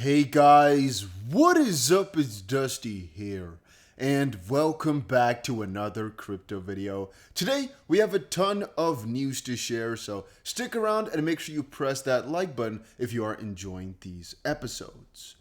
Hey guys, what is up? It's Dusty here, and welcome back to another crypto video. Today, we have a ton of news to share, so stick around and make sure you press that like button if you are enjoying these episodes.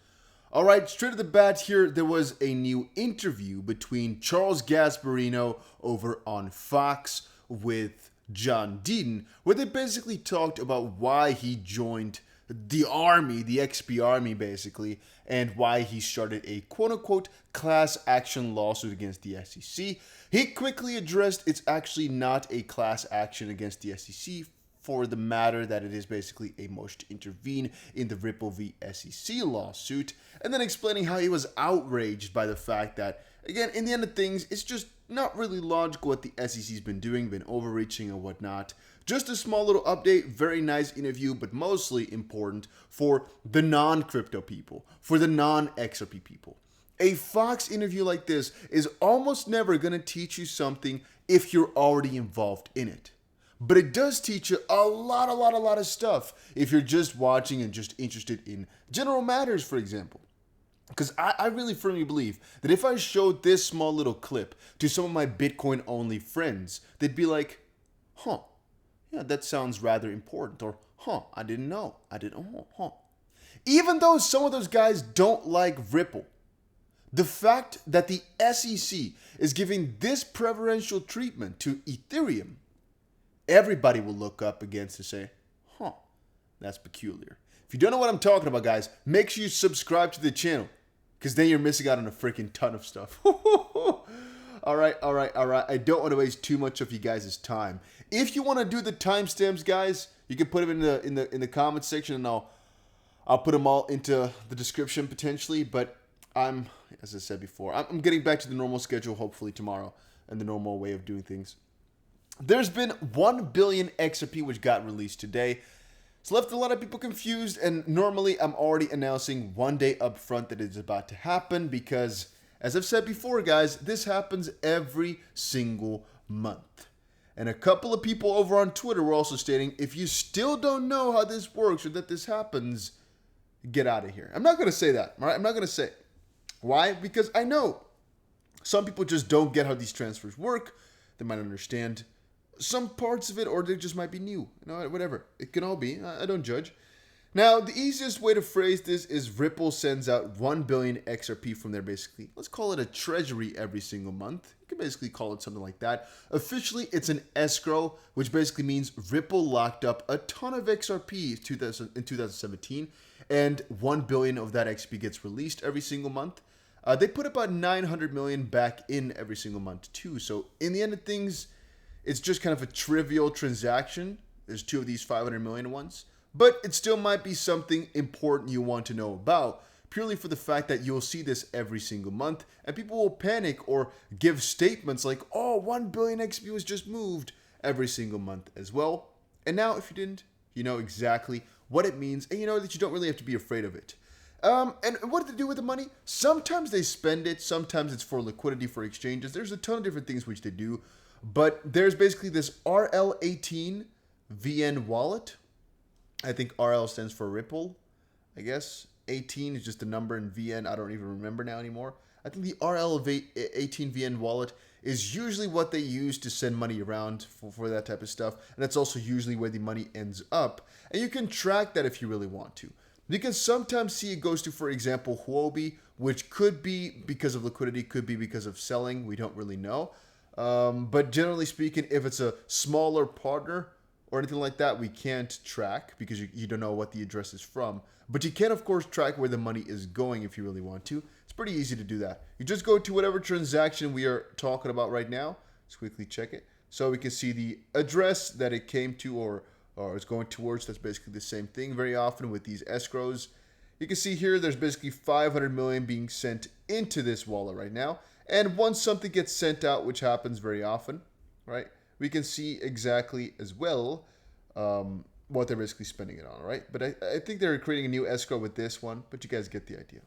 Alright, straight to the bat here, there was a new interview between Charles Gasparino over on Fox with John Deaton, where they basically talked about why he joined the army, the XP army basically, and why he started a quote-unquote class action lawsuit against the SEC. He quickly addressed it's actually not a class action against the SEC for the matter that it is basically a motion to intervene in the Ripple v. SEC lawsuit, and then explaining how he was outraged by the fact that, again, in the end of things, it's just not really logical what the SEC's been doing, been overreaching and whatnot. Just a small little update, very nice interview, but mostly important for the non-crypto people, for the non-XRP people. A Fox interview like this is almost never going to teach you something if you're already involved in it. But it does teach you a lot of stuff if you're just watching and just interested in general matters, for example. Because I really firmly believe that if I showed this small little clip to some of my Bitcoin-only friends, they'd be like, huh. Yeah, that sounds rather important. Or, I didn't know. Even though some of those guys don't like Ripple, the fact that the SEC is giving this preferential treatment to Ethereum, everybody will look up against and say, that's peculiar. If you don't know what I'm talking about, guys, make sure you subscribe to the channel, because then you're missing out on a freaking ton of stuff. All right. I don't want to waste too much of you guys' time. If you want to do the timestamps, guys, you can put them in the comments section, and I'll put them all into the description potentially. But as I said before, I'm getting back to the normal schedule hopefully tomorrow and the normal way of doing things. There's been 1 billion XRP which got released today. It's left a lot of people confused, and normally I'm already announcing one day up front that it's about to happen because, as I've said before, guys, this happens every single month. And a couple of people over on Twitter were also stating, if you still don't know how this works or that this happens, get out of here. I'm not going to say that, all right? I'm not going to say it. Why? Because I know some people just don't get how these transfers work. They might understand some parts of it, or they just might be new. Whatever. It can all be. I don't judge. Now, the easiest way to phrase this is Ripple sends out 1 billion XRP from their basically, let's call it a treasury every single month. You can basically call it something like that. Officially, it's an escrow, which basically means Ripple locked up a ton of XRP in 2017, and 1 billion of that XP gets released every single month. They put about 900 million back in every single month too. So in the end of things, it's just kind of a trivial transaction. There's two of these 500 million ones. But it still might be something important you want to know about, purely for the fact that you'll see this every single month, and people will panic or give statements like, 1 billion XP was just moved every single month as well. And now, if you didn't, you know exactly what it means, and you know that you don't really have to be afraid of it. And what do they do with the money? Sometimes they spend it, sometimes it's for liquidity for exchanges. There's a ton of different things which they do, but there's basically this RL18 VN wallet. I think RL stands for Ripple, I guess. 18 is just a number in VN. I don't even remember now anymore. I think the RL18 VN wallet is usually what they use to send money around for that type of stuff. And that's also usually where the money ends up. And you can track that if you really want to. You can sometimes see it goes to, for example, Huobi, which could be because of liquidity, could be because of selling. We don't really know. But generally speaking, if it's a smaller partner or anything like that, we can't track because you don't know what the address is from. But you can, of course, track where the money is going if you really want to. It's pretty easy to do that. You just go to whatever transaction we are talking about right now. Let's quickly check it. So we can see the address that it came to or it's going towards. That's basically the same thing very often with these escrows. You can see here there's basically 500 million being sent into this wallet right now. And once something gets sent out, which happens very often, right? We can see exactly as well what they're basically spending it on, right? But I think they're creating a new escrow with this one, but you guys get the idea.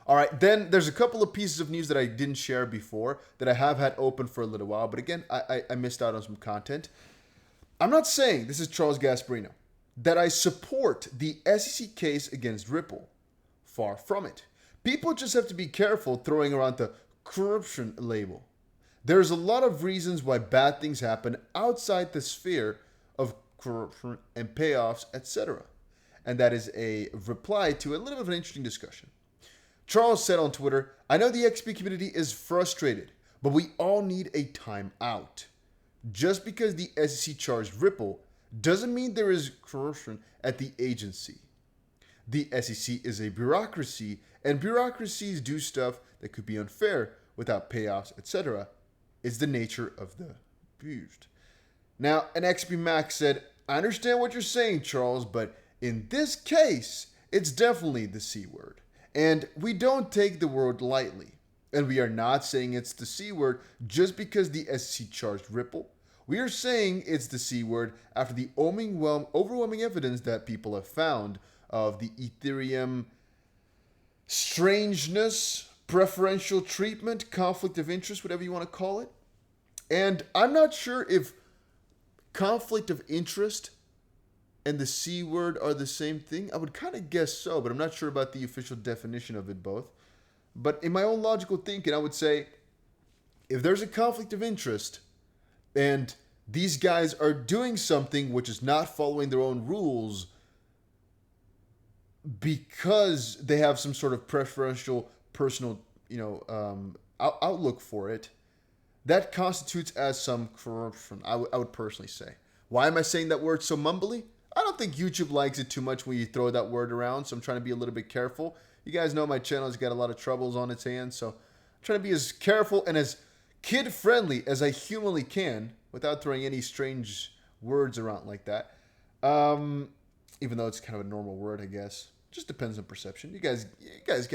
All right, then there's a couple of pieces of news that I didn't share before that I have had open for a little while, but again, I missed out on some content. I'm not saying this is Charles Gasparino. that I support the SEC case against Ripple. Far from it. People just have to be careful throwing around the corruption label. There's a lot of reasons why bad things happen outside the sphere of corruption and payoffs, etc. And that is a reply to a little bit of an interesting discussion. Charles said on Twitter, I know the XP community is frustrated, but we all need a time out. Just because the SEC charged Ripple doesn't mean there is corruption at the agency. The SEC is a bureaucracy, and bureaucracies do stuff that could be unfair without payoffs, etc. It's the nature of the beast. Now, an XP Max said, I understand what you're saying, Charles, but in this case, it's definitely the C word. And we don't take the word lightly. And we are not saying it's the C word just because the SEC charged Ripple. We are saying it's the C word after the overwhelming evidence that people have found of the Ethereum strangeness, preferential treatment, conflict of interest, whatever you want to call it. And I'm not sure if conflict of interest and the C word are the same thing. I would kind of guess so, but I'm not sure about the official definition of it both. But in my own logical thinking, I would say if there's a conflict of interest and these guys are doing something which is not following their own rules because they have some sort of preferential personal, outlook for it, that constitutes as some corruption, I would personally say. Why am I saying that word so mumbly? I don't think YouTube likes it too much when you throw that word around, so I'm trying to be a little bit careful. You guys know my channel has got a lot of troubles on its hands, so I'm trying to be as careful and as kid-friendly as I humanly can without throwing any strange words around like that. Even though it's kind of a normal word, I guess. Just depends on perception. You guys,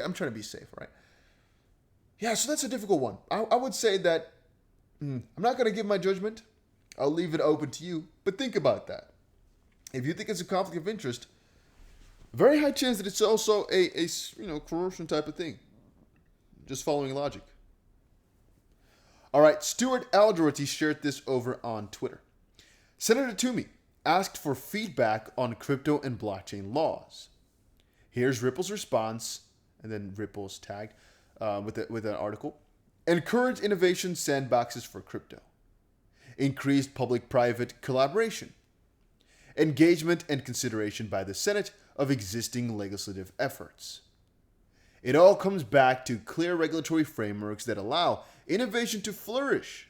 I'm trying to be safe, right? Yeah, so that's a difficult one. I would say that I'm not going to give my judgment. I'll leave it open to you, but think about that. If you think it's a conflict of interest, very high chance that it's also a corruption type of thing. Just following logic. All right, Stuart Alderity shared this over on Twitter. Senator Toomey asked for feedback on crypto and blockchain laws. Here's Ripple's response, and then Ripple's tagged with an article. Encourage innovation sandboxes for crypto. Increased public-private collaboration. Engagement and consideration by the Senate of existing legislative efforts. It all comes back to clear regulatory frameworks that allow innovation to flourish.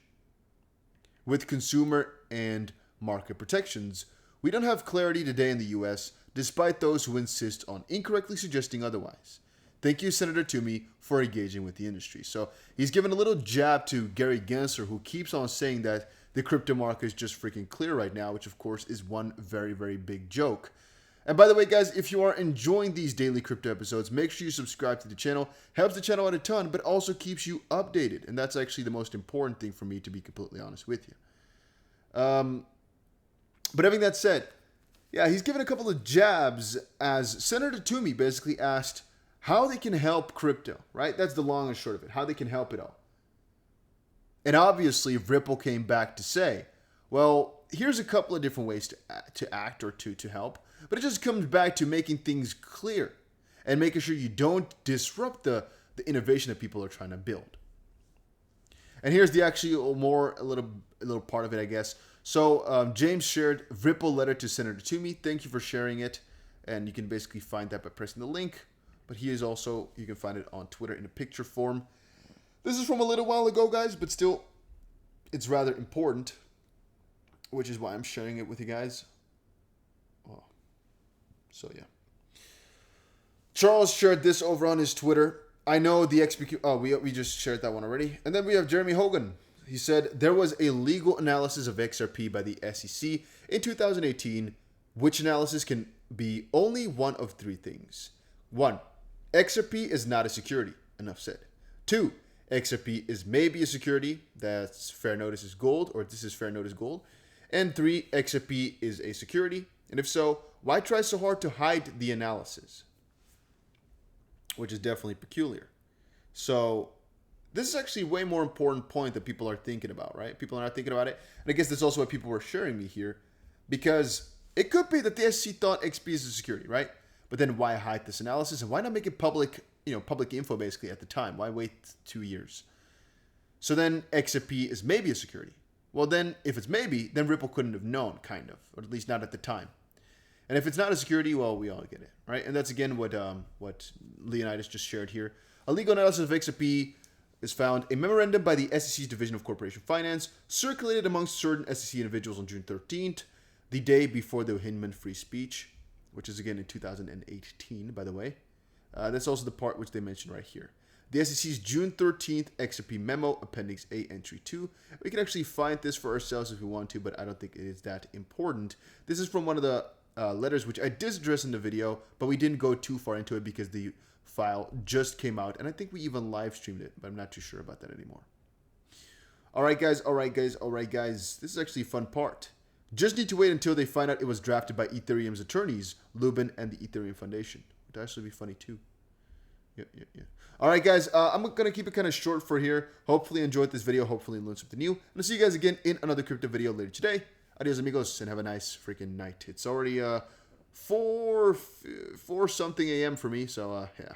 With consumer and market protections, we don't have clarity today in the US, despite those who insist on incorrectly suggesting otherwise. Thank you, Senator Toomey, for engaging with the industry. So he's given a little jab to Gary Gensler, who keeps on saying that the crypto market is just freaking clear right now, which of course is one very, very big joke. And by the way, guys, if you are enjoying these daily crypto episodes, make sure you subscribe to the channel. Helps the channel out a ton, but also keeps you updated. And that's actually the most important thing for me, to be completely honest with you. But having that said, yeah, he's given a couple of jabs as Senator Toomey basically asked how they can help crypto, right? That's the long and short of it, how they can help it all. And obviously, Ripple came back to say, well, here's a couple of different ways to act or to help. But it just comes back to making things clear and making sure you don't disrupt the innovation that people are trying to build. And here's the actually a little part of it, I guess. So James shared Ripple letter to Senator Toomey. Thank you for sharing it. And you can basically find that by pressing the link. But he is also, you can find it on Twitter in a picture form. This is from a little while ago, guys, but still, it's rather important, which is why I'm sharing it with you guys. Oh. So, yeah. Charles shared this over on his Twitter. I know the XPQ... Oh, we just shared that one already. And then we have Jeremy Hogan. He said, there was a legal analysis of XRP by the SEC in 2018, which analysis can be only one of three things. 1. XRP is not a security. Enough said. 2. XRP is maybe a security. That's fair notice is gold, or this is fair notice gold. And 3. XRP is a security. And if so, why try so hard to hide the analysis? Which is definitely peculiar. So this is actually a way more important point that people are thinking about, right? People are not thinking about it. And I guess that's also why people were sharing me here. Because It could be that the SEC thought XP is a security, right? But then why hide this analysis and why not make it public, public info basically at the time? Why wait 2 years? So then XP is maybe a security. Well, then if it's maybe, then Ripple couldn't have known, kind of, or at least not at the time. And if it's not a security, well, we all get it, right? And that's again what Leonidas just shared here. A legal analysis of XP is found a memorandum by the SEC's Division of Corporation Finance circulated amongst certain SEC individuals on June 13th, the day before the Hinman free speech, which is again in 2018, by the way. That's also the part which they mentioned right here. The SEC's June 13th XP memo, Appendix A, Entry 2. We can actually find this for ourselves if we want to, but I don't think it is that important. This is from one of the letters which I did address in the video, but we didn't go too far into it because the file just came out, and I think we even live streamed it, but I'm not too sure about that anymore. All right, guys. This is actually a fun part. Just need to wait until they find out it was drafted by Ethereum's attorneys, Lubin and the Ethereum Foundation. It would actually be funny too. Yeah. All right, guys. I'm going to keep it kind of short for here. Hopefully you enjoyed this video. Hopefully you learned something new. And I'll see you guys again in another crypto video later today. Adios, amigos, and have a nice freaking night. It's already 4 something a.m. for me, so yeah.